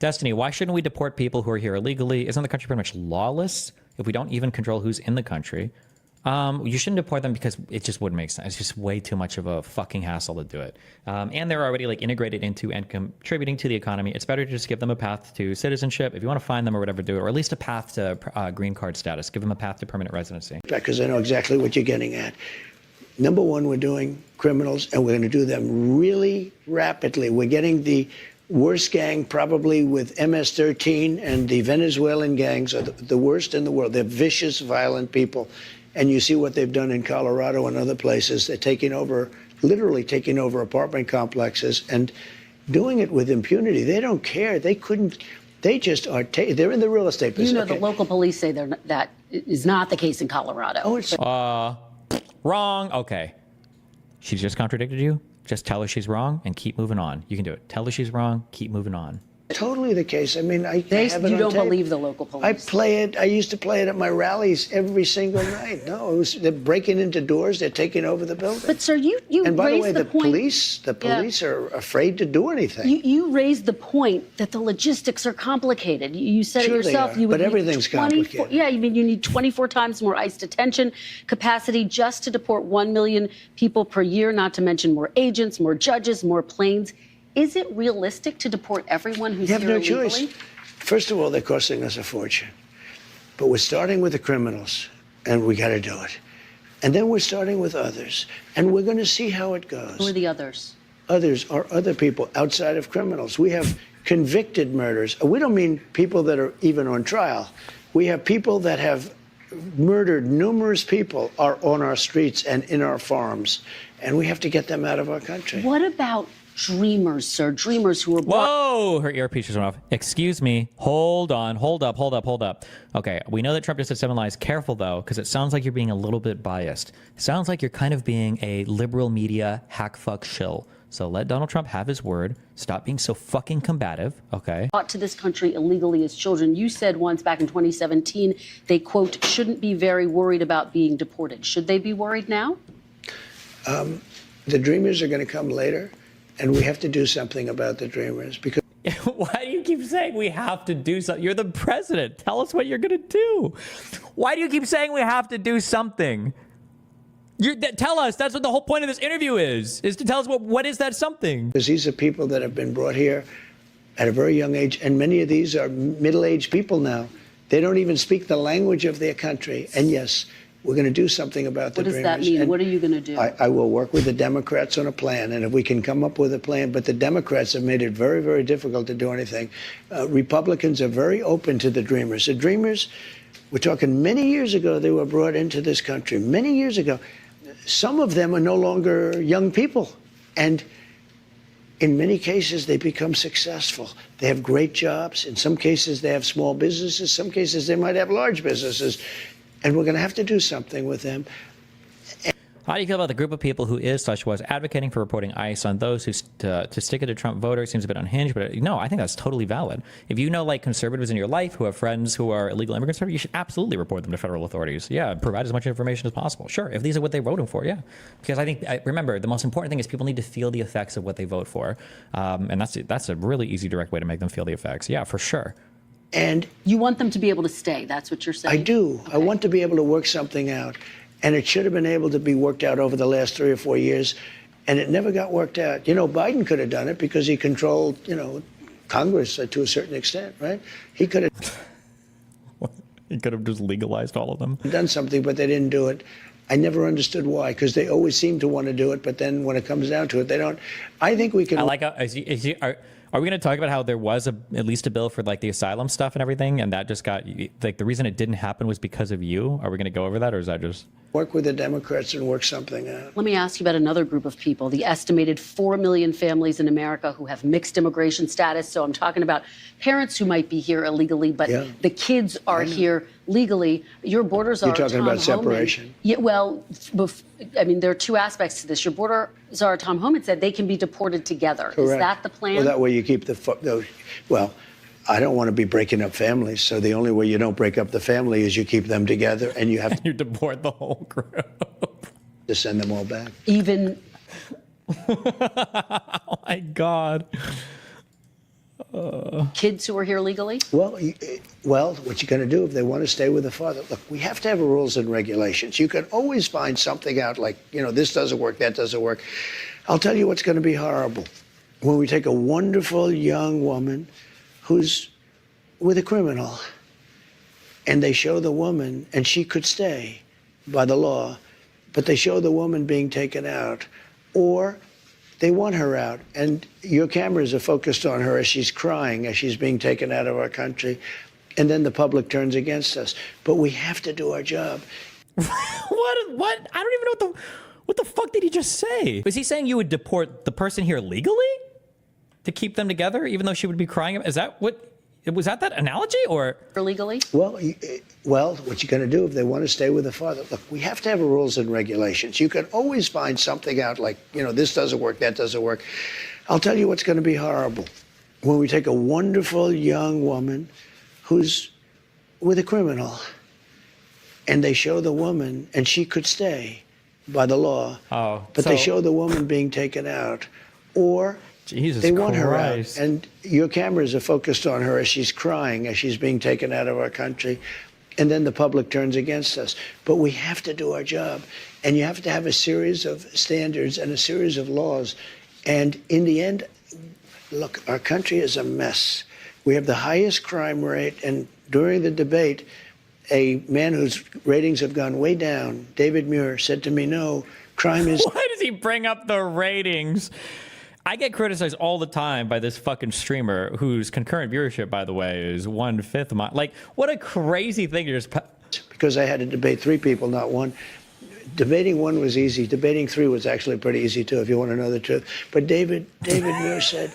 Destiny, why shouldn't we deport people who are here illegally? Isn't the country pretty much lawless if we don't even control who's in the country? You shouldn't deport them because it just wouldn't make sense. It's just way too much of a fucking hassle to do it. And they're already like integrated into and contributing to the economy. It's better to just give them a path to citizenship. If you want to find them or whatever, do it. Or at least a path to green card status. Give them a path to permanent residency. Because I know exactly what you're getting at. Number one, we're doing criminals, and we're going to do them really rapidly. We're getting the worst gang probably with MS-13, and the Venezuelan gangs are the worst in the world. They're vicious, violent people. And you see what they've done in Colorado and other places. They're taking over, literally taking over apartment complexes and doing it with impunity. They don't care. They couldn't. They just are. They're in the real estate business. You know, the local police say that is not the case in Colorado. Oh, it's wrong. Okay. She's just contradicted you. Just tell her she's wrong and keep moving on. You can do it. Tell her she's wrong. Keep moving on. totally the case. I mean, I have it on You don't tape. believe the local police? I play it. I used to play it at my rallies every single night. No, they're breaking into doors. They're taking over the building. But sir, you and by the way, the point, police are afraid to do anything. You raised the point that the logistics are complicated. You said Sure it yourself. they are, but everything's complicated. Yeah, I mean, you need 24 times more ICE detention capacity just to deport 1 million people per year, not to mention more agents, more judges, more planes. Is it realistic to deport everyone who's here illegally? You have no choice. First of all, they're costing us a fortune. But we're starting with the criminals, and we got to do it. And then we're starting with others, and we're going to see how it goes. Who are the others? Others are other people outside of criminals. We have convicted murders. We don't mean people that are even on trial. We have people that have murdered numerous people are on our streets and in our farms, and we have to get them out of our country. What about dreamers, sir? Dreamers who are... Whoa! Her earpiece just went off. Excuse me. Hold on. Hold up. Okay, we know that Trump just said 7 lies. Careful, though, because it sounds like you're being a little bit biased. It sounds like you're kind of being a liberal media hack fuck shill. So let Donald Trump have his word. Stop being so fucking combative, okay? Brought to this country illegally as children. You said once back in 2017, they, quote, shouldn't be very worried about being deported. Should they be worried now? The dreamers are going to come later. And we have to do something about the dreamers because... Why do you keep saying we have to do something? You're the president. Tell us what you're going to do. Why do you keep saying we have to do something? Tell us. That's what the whole point of this interview is to tell us what is that something? Because these are people that have been brought here at a very young age. And many of these are middle-aged people now. They don't even speak the language of their country. And yes, we're going to do something about the dreamers. What does that mean? And what are you going to do? I will work with the Democrats on a plan, and if we can come up with a plan, but the Democrats have made it very, very difficult to do anything. Republicans are very open to the dreamers. The dreamers, we're talking many years ago, they were brought into this country, many years ago. Some of them are no longer young people, and in many cases, they become successful. They have great jobs. In some cases, they have small businesses. Some cases, they might have large businesses. And we're going to have to do something with them. How do you feel about the group of people who was advocating for reporting ICE on those who to stick it to Trump voters? Seems a bit unhinged, but no, I think that's totally valid. If you know like conservatives in your life who have friends who are illegal immigrants, you should absolutely report them to federal authorities. Yeah, provide as much information as possible. Sure, if these are what they voted for, yeah. Because I think, remember, the most important thing is people need to feel the effects of what they vote for. And that's a really easy, direct way to make them feel the effects. Yeah, for sure. And you want them to be able to stay. That's what you're saying. I do. Okay. I want to be able to work something out. And it should have been able to be worked out over the last 3 or 4 years. And it never got worked out. You know, Biden could have done it because he controlled, you know, Congress to a certain extent, right? He could have. He could have just legalized all of them. Done something, but they didn't do it. I never understood why, because they always seem to want to do it. But then when it comes down to it, they don't. I think we can. I like how, are we going to talk about how there was at least a bill for like the asylum stuff and everything, and that just got like the reason it didn't happen was because of you? Are we going to go over that, or is that just work with the Democrats and work something out? Let me ask you about another group of people, the estimated 4 million families in America who have mixed immigration status. So I'm talking about parents who might be here illegally, but the kids are here legally. Your borders are. You're talking about separation. Yeah, well, I mean, there are two aspects to this. Your border czar, Tom Homan, said they can be deported together. Correct. Is that the plan? Well, that way you keep well, I don't want to be breaking up families, so the only way you don't break up the family is you keep them together, and you have you deport the whole group to send them all back. Even. Oh my God. kids who are here legally? Well, what you're going to do if they want to stay with the father, look, we have to have rules and regulations. You can always find something out like, this doesn't work, that doesn't work. I'll tell you what's going to be horrible. When we take a wonderful young woman who's with a criminal and they show the woman, and she could stay by the law, but they show the woman being taken out, or they want her out, and your cameras are focused on her as she's crying, as she's being taken out of our country, and then the public turns against us. But we have to do our job. What? I don't even know what the fuck did he just say? Was he saying you would deport the person here legally to keep them together, even though she would be crying? Is that what? Was that analogy, or Legally? Well, what you're going to do if they want to stay with the father, look, we have to have rules and regulations. You can always find something out like, this doesn't work, that doesn't work. I'll tell you what's going to be horrible. When we take a wonderful young woman who's with a criminal and they show the woman, and she could stay by the law, but they show the woman being taken out, or Jesus they want her out, Christ. and your cameras are focused on her as she's crying, as she's being taken out of our country, and then the public turns against us. But we have to do our job, and you have to have a series of standards and a series of laws. And in the end, look, our country is a mess. We have the highest crime rate, and during the debate, a man whose ratings have gone way down, David Muir, said to me, no, crime is... Why does he bring up the ratings? I get criticized all the time by this fucking streamer whose concurrent viewership, by the way, is 1/5 of mine. Like, what a crazy thing to just... Because I had to debate 3 people, not one. Debating 1 was easy. Debating 3 was actually pretty easy, too, if you want to know the truth. But David Muir said,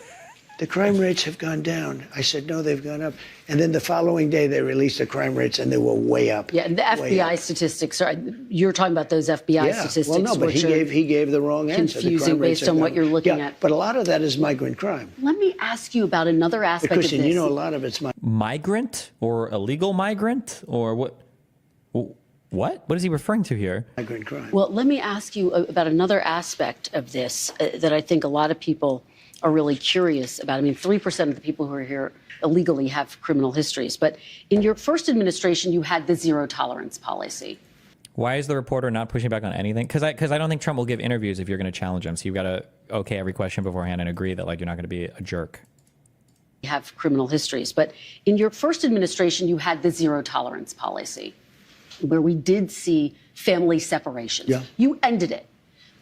the crime rates have gone down. I said, no, they've gone up. And then the following day, they released the crime rates, and they were way up. Yeah, and the FBI statistics are, you're talking about those FBI statistics. Well, no, but he gave the wrong answer. Confusing based on what you're looking at. But a lot of that is migrant crime. Let me ask you about another aspect of this. Christian, a lot of it's migrant or illegal migrant or what? What is he referring to here? Migrant crime. Well, let me ask you about another aspect of this that I think a lot of people are really curious about. I mean, 3% of the people who are here illegally have criminal histories. But in your first administration, you had the zero tolerance policy. Why is the reporter not pushing back on anything? Because I don't think Trump will give interviews if you're going to challenge him. So you've got to okay every question beforehand and agree that you're not going to be a jerk. Have criminal histories. But in your first administration, you had the zero tolerance policy, where we did see family separations. Yeah. You ended it.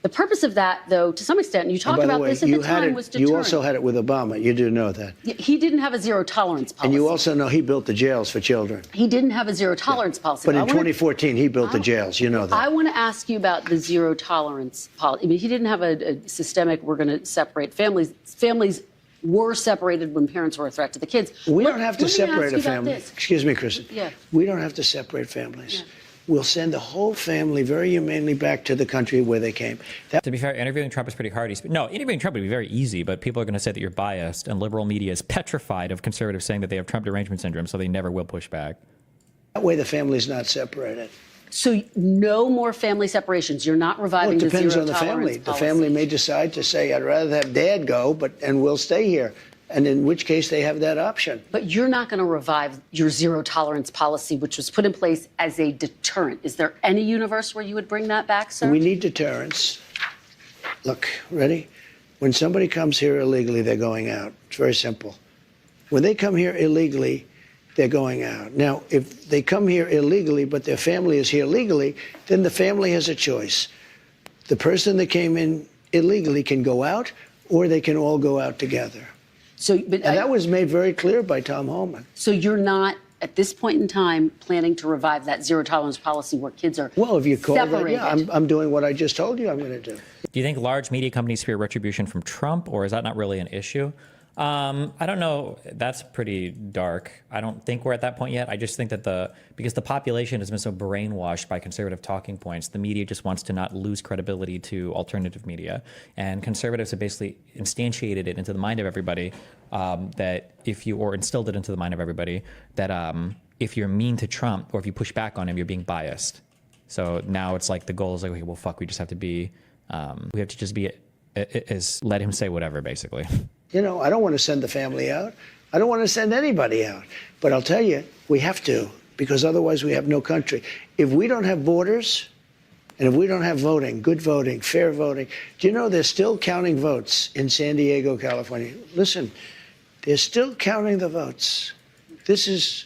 The purpose of that, though, to some extent, you talked about this at the time, was deterrent. You also had it with Obama. You do know that. He didn't have a zero tolerance policy. And you also know he built the jails for children. He didn't have a zero tolerance policy. But in 2014, he built the jails. You know that. I want to ask you about the zero tolerance policy. I mean, he didn't have a systemic, we're going to separate families. Families were separated when parents were a threat to the kids. We don't have to separate a family. This. Excuse me, Kristen. Yeah. We don't have to separate families. Yeah. We'll send the whole family very humanely back to the country where they came. To be fair, interviewing Trump is pretty hard. Interviewing Trump would be very easy, but people are going to say that you're biased, and liberal media is petrified of conservatives saying that they have Trump derangement syndrome, so they never will push back. That way the family's not separated. So no more family separations. You're not reviving the zero tolerance policy. It depends on the family. The family may decide to say, I'd rather have dad go, and we'll stay here. And in which case they have that option. But you're not going to revive your zero tolerance policy, which was put in place as a deterrent. Is there any universe where you would bring that back, sir? We need deterrence. Look, ready? When somebody comes here illegally, they're going out. It's very simple. When they come here illegally, they're going out. Now, if they come here illegally, but their family is here legally, then the family has a choice. The person that came in illegally can go out, or they can all go out together. And that was made very clear by Tom Homan. So you're not, at this point in time, planning to revive that zero tolerance policy where kids are separated? Well, if you call that, yeah, I'm doing what I just told you I'm going to do. Do you think large media companies fear retribution from Trump, or is that not really an issue? I don't know. That's pretty dark. I don't think we're at that point yet. I just think that because the population has been so brainwashed by conservative talking points, the media just wants to not lose credibility to alternative media. And conservatives have basically instantiated it into the mind of everybody instilled it into the mind of everybody that if you're mean to Trump or if you push back on him, you're being biased. So now it's like the goal is like, okay, well, fuck, we just have to be, let him say whatever, basically. I don't want to send the family out. I don't want to send anybody out. But I'll tell you, we have to, because otherwise we have no country. If we don't have borders, and if we don't have voting, good voting, fair voting, do you know they're still counting votes in San Diego, California? Listen, they're still counting the votes. This is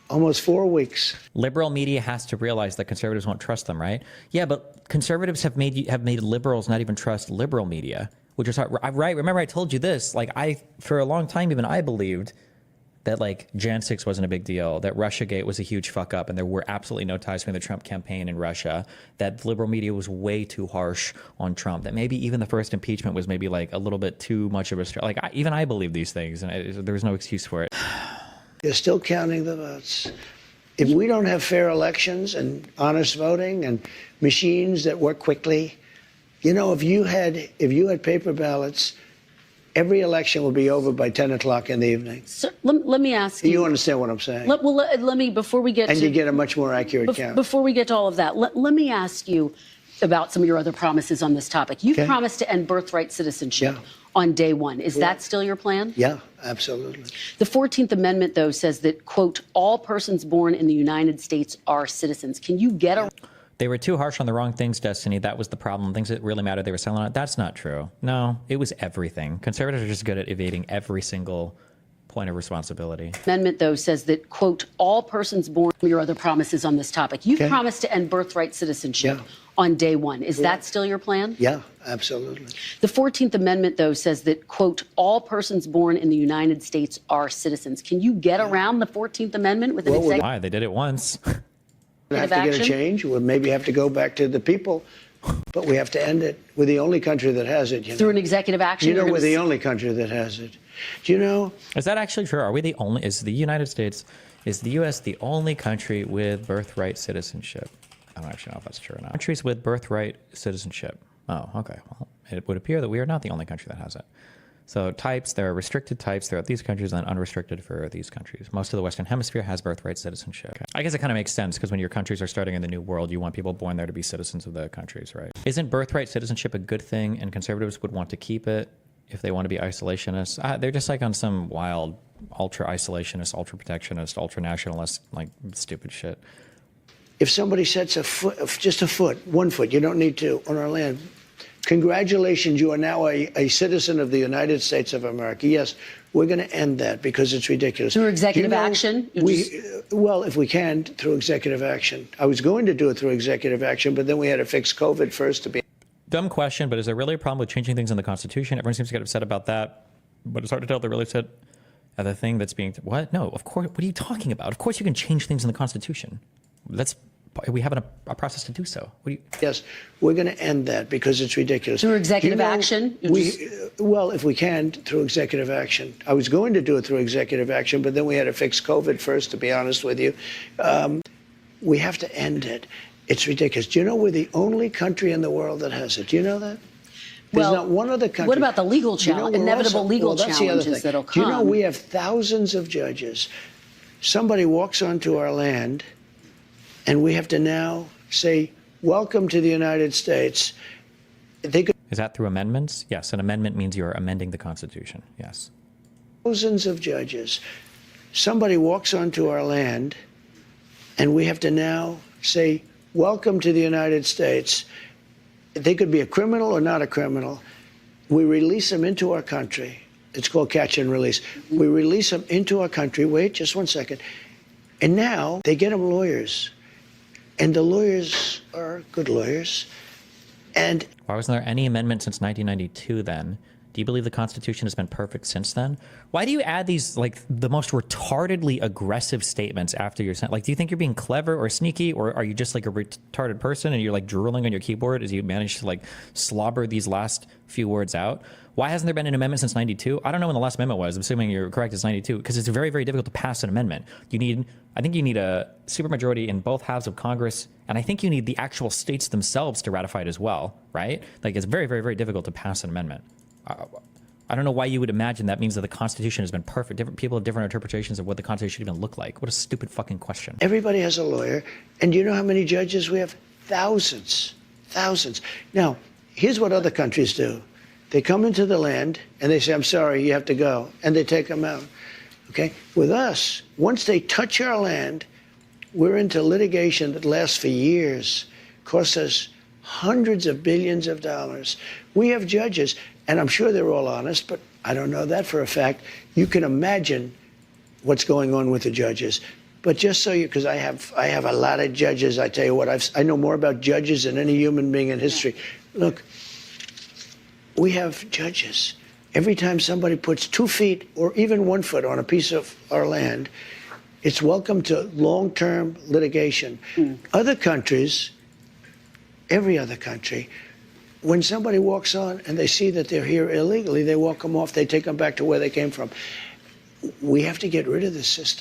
almost 4 weeks. Liberal media has to realize that conservatives won't trust them, right? Yeah, but conservatives have made liberals not even trust liberal media, which is hard, right? Remember I told you this, like for a long time, even I believed that like Jan 6 wasn't a big deal, that Russiagate was a huge fuck up, and there were absolutely no ties between the Trump campaign and Russia, that liberal media was way too harsh on Trump, that maybe even the first impeachment was maybe like a little bit too much of a, like even I believe these things, and there was no excuse for it. They're still counting the votes. If we don't have fair elections and honest voting and machines that work quickly, you know, if you had paper ballots, every election will be over by 10 o'clock in the evening. So let me ask you. You understand what I'm saying? Let me, before we get and you get a much more accurate count. Before we get to all of that, let me ask you about some of your other promises on this topic. You've promised to end birthright citizenship on day one. Is that still your plan? Yeah, absolutely. The 14th Amendment, though, says that, quote, all persons born in the United States are citizens. Can you get a... They were too harsh on the wrong things, Destiny. That was the problem. Things that really mattered, they were selling out. That's not true. No, it was everything. Conservatives are just good at evading every single point of responsibility. Amendment, though, says that, quote, all persons born... Your other promises on this topic. You've promised to end birthright citizenship on day one. Is that still your plan? Yeah, absolutely. The 14th Amendment, though, says that, quote, all persons born in the United States are citizens. Can you get around the 14th Amendment with an executive... Why? They did it once. We have to get a change. We'll maybe have to go back to the people, but we have to end it. We're the only country that has it. Through an executive action? You know, we're the only country that has it. Do you know? Is that actually true? Are we the only? Is the United States, is the U.S. the only country with birthright citizenship? I don't actually know if that's true or not. Countries with birthright citizenship. Oh, okay. Well, it would appear that we are not the only country that has it. So types, there are restricted types throughout these countries and unrestricted for these countries. Most of the Western Hemisphere has birthright citizenship. Okay. I guess it kind of makes sense because when your countries are starting in the new world, you want people born there to be citizens of the countries, right? Isn't birthright citizenship a good thing, and conservatives would want to keep it if they want to be isolationists? They're just like on some wild ultra-isolationist, ultra-protectionist, ultra-nationalist, like stupid shit. If somebody sets a foot, just a foot, 1 foot, you don't need to, on our land, congratulations, you are now a citizen of the United States of America. Yes, we're going to end that because it's ridiculous. Through executive action? Well, if we can, through executive action. I was going to do it through executive action, but then we had to fix COVID first to be... Dumb question, but is there really a problem with changing things in the Constitution? Everyone seems to get upset about that, but it's hard to tell if they really upset at the thing that's being... What? No, of course. What are you talking about? Of course you can change things in the Constitution. We have a process to do so. Yes, we're going to end that because it's ridiculous. Through executive action? Well, if we can, through executive action. I was going to do it through executive action, but then we had to fix COVID first, to be honest with you. We have to end it. It's ridiculous. Do you know we're the only country in the world that has it? Do you know that? There's not one other country. What about the legal challenge, inevitable legal challenges that'll come? Do you know we have thousands of judges? Somebody walks onto our land, and we have to now say, welcome to the United States. Is that through amendments? Yes, an amendment means you're amending the Constitution, yes. Thousands of judges. Somebody walks onto our land, and we have to now say, welcome to the United States. They could be a criminal or not a criminal. We release them into our country. It's called catch and release. We release them into our country. Wait, just 1 second. And now they get them lawyers. And the lawyers are good lawyers. And why wasn't there any amendment since 1992 then? Do you believe the Constitution has been perfect since then? Why do you add these, like, the most retardedly aggressive statements after your sentence? Like, do you think you're being clever or sneaky, or are you just like a retarded person and you're like drooling on your keyboard as you manage to like slobber these last few words out? Why hasn't there been an amendment since 92? I don't know when the last amendment was. I'm assuming you're correct, it's 92, because it's very, very difficult to pass an amendment. I think you need a supermajority in both halves of Congress, and I think you need the actual states themselves to ratify it as well, right? Like, it's very, very, very difficult to pass an amendment. I don't know why you would imagine that means that the Constitution has been perfect. Different people have different interpretations of what the Constitution should even look like. What a stupid fucking question. Everybody has a lawyer, and do you know how many judges we have? Thousands. Thousands. Now, here's what other countries do. They come into the land, and they say, I'm sorry, you have to go, and they take them out. Okay? With us, once they touch our land, we're into litigation that lasts for years, costs us hundreds of billions of dollars. We have judges, and I'm sure they're all honest, but I don't know that for a fact. You can imagine what's going on with the judges. But just so you, because I have a lot of judges. I tell you what, I know more about judges than any human being in history. Look, we have judges. Every time somebody puts 2 feet or even 1 foot on a piece of our land, it's welcome to long-term litigation. Other countries, every other country, when somebody walks on and they see that they're here illegally, they walk them off, they take them back to where they came from. We have to get rid of this system.